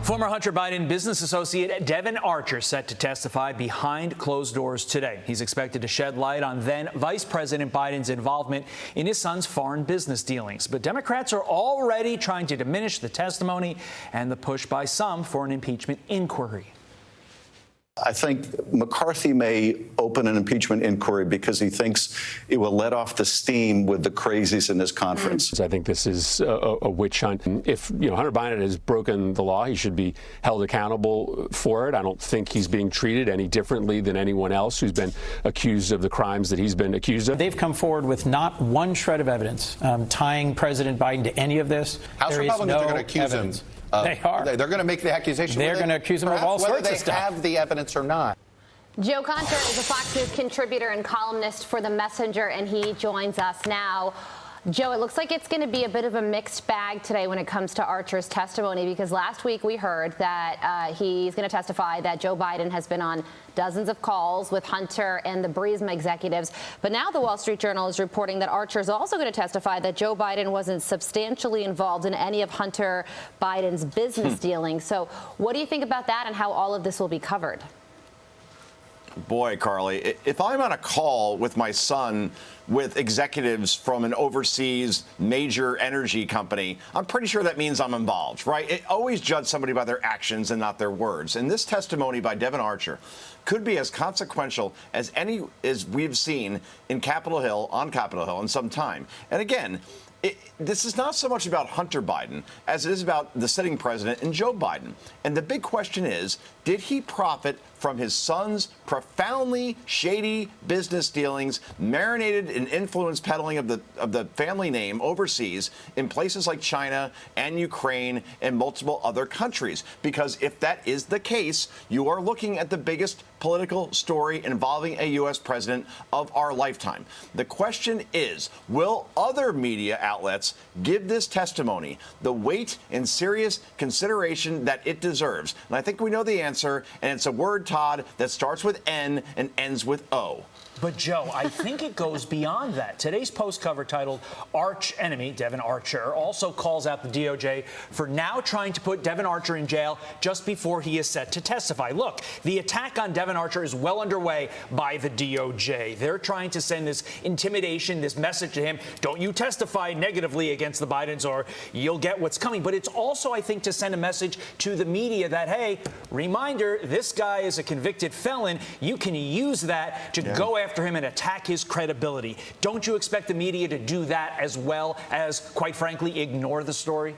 Former Hunter Biden business associate Devon Archer set to testify behind closed doors today. He's expected to shed light on then Vice President Biden's involvement in his son's foreign business dealings. But Democrats are already trying to diminish the testimony and the push by some for an impeachment inquiry. I think McCarthy may open an impeachment inquiry because he thinks it will let off the steam with the crazies in this conference. I think this is a witch hunt. If Hunter Biden has broken the law, he should be held accountable for it. I don't think he's being treated any differently than anyone else who's been accused of the crimes that he's been accused of. They've come forward with not one shred of evidence tying President Biden to any of this. House Republicans are going to accuse him. They are. They're going to make the accusation. They're going to accuse him of all sorts of stuff. Whether they have the evidence or not. Joe Concha is a Fox News contributor and columnist for The Messenger, and he joins us now. Joe, it looks like it's going to be a bit of a mixed bag today when it comes to Archer's testimony, because last week we heard that he's going to testify that Joe Biden has been on dozens of calls with Hunter and the Burisma executives. But now the Wall Street Journal is reporting that Archer is also going to testify that Joe Biden wasn't substantially involved in any of Hunter Biden's business dealings. So what do you think about that and how all of this will be covered? Boy, Carly, if I'm on a call with my son with executives from an overseas major energy company, I'm pretty sure that means I'm involved, right? It always judge somebody by their actions and not their words. And this testimony by Devon Archer could be as consequential as we've seen on Capitol Hill in some time. And again, this is not so much about Hunter Biden as it is about the sitting president and Joe Biden. And the big question is, did he profit from his son's profoundly shady business dealings, marinated in influence peddling of the family name overseas in places like China and Ukraine and multiple other countries? Because if that is the case, you are looking at the biggest political story involving a U.S. president of our lifetime. The question is, will other media outlets give this testimony the weight and serious consideration that it deserves? And I think we know the answer, and it's a word, Todd, that starts with N and ends with O. But, Joe, I think it goes beyond that. Today's Post cover titled Arch Enemy, Devon Archer, also calls out the DOJ for now trying to put Devon Archer in jail just before he is set to testify. Look, the attack on Devon Archer is well underway by the DOJ. They're trying to send this intimidation, this message to him, don't you testify negatively against the Bidens or you'll get what's coming. But it's also, I think, to send a message to the media that, hey, reminder, this guy is a convicted felon. You can use that to go after him and attack his credibility. Don't you expect the media to do that as well as, quite frankly, ignore the story?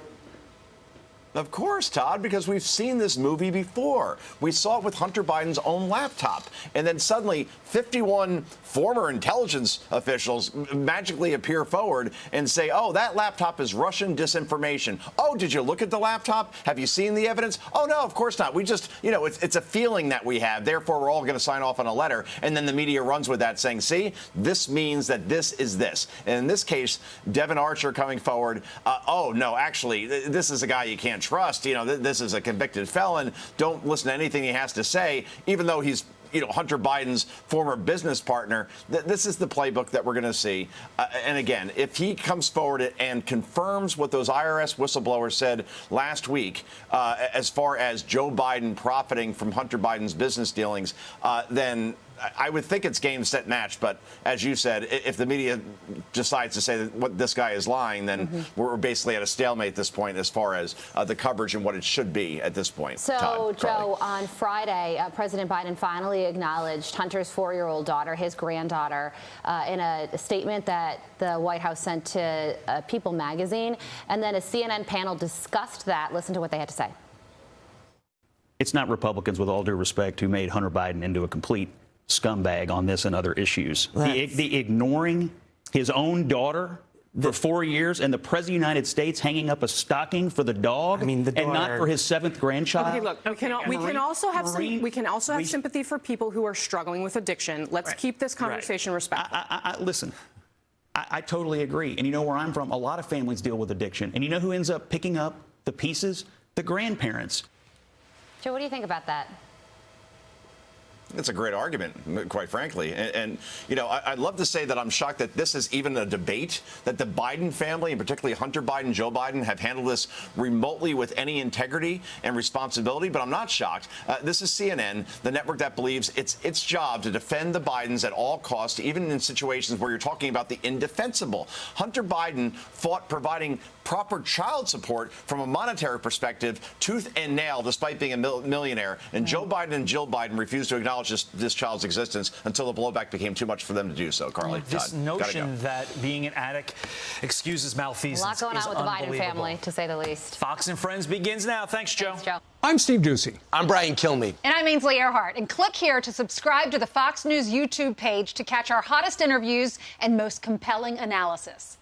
Of course, Todd, because we've seen this movie before. We saw it with Hunter Biden's own laptop. And then suddenly 51 former intelligence officials magically appear forward and say, oh, that laptop is Russian disinformation. Oh, did you look at the laptop? Have you seen the evidence? Oh, no, of course not. We just, it's a feeling that we have. Therefore, we're all going to sign off on a letter. And then the media runs with that saying, see, this means that this is this. And in this case, Devon Archer coming forward, oh, no, actually, this is a guy you can't trust. This is a convicted felon. Don't listen to anything he has to say, even though he's Hunter Biden's former business partner. This is the playbook that we're going to see. And again, if he comes forward and confirms what those IRS whistleblowers said last week, as far as Joe Biden profiting from Hunter Biden's business dealings, then I would think it's game, set, match. But as you said, if the media decides to say that what this guy is lying, then we're basically at a stalemate at this point as far as the coverage and what it should be at this point. So, Todd, Joe, on Friday, President Biden finally acknowledged Hunter's 4-year-old daughter, his granddaughter, in a statement that the White House sent to People magazine. And then a CNN panel discussed that. Listen to what they had to say. It's not Republicans, with all due respect, who made Hunter Biden into a complete scumbag on this and other issues. The ignoring his own daughter for 4 years and the President of the United States hanging up a stocking for the dog and not for his 7th grandchild. Okay, look, we can also have sympathy for people who are struggling with addiction. Let's keep this conversation respectful. Listen, I totally agree. And you know where I'm from, a lot of families deal with addiction. And you know who ends up picking up the pieces? The grandparents. Joe, what do you think about that? It's a great argument, quite frankly. And you know, I'd love to say that I'm shocked that this is even a debate, that the Biden family, and particularly Hunter Biden, Joe Biden, have handled this remotely with any integrity and responsibility, but I'm not shocked. This is CNN, the network that believes it's its job to defend the Bidens at all costs, even in situations where you're talking about the indefensible. Hunter Biden fought providing proper child support from a monetary perspective, tooth and nail, despite being a millionaire. And Joe Biden and Jill Biden refused to acknowledge this child's existence until the blowback became too much for them to do so. Carly, this notion that being an addict excuses malfeasance. A lot going on with the Biden family, to say the least. Fox and Friends begins now. Thanks, Joe. Thanks, Joe. I'm Steve Doocy. I'm Brian Kilmeade. And I'm Ainsley Earhart. And click here to subscribe to the Fox News YouTube page to catch our hottest interviews and most compelling analysis.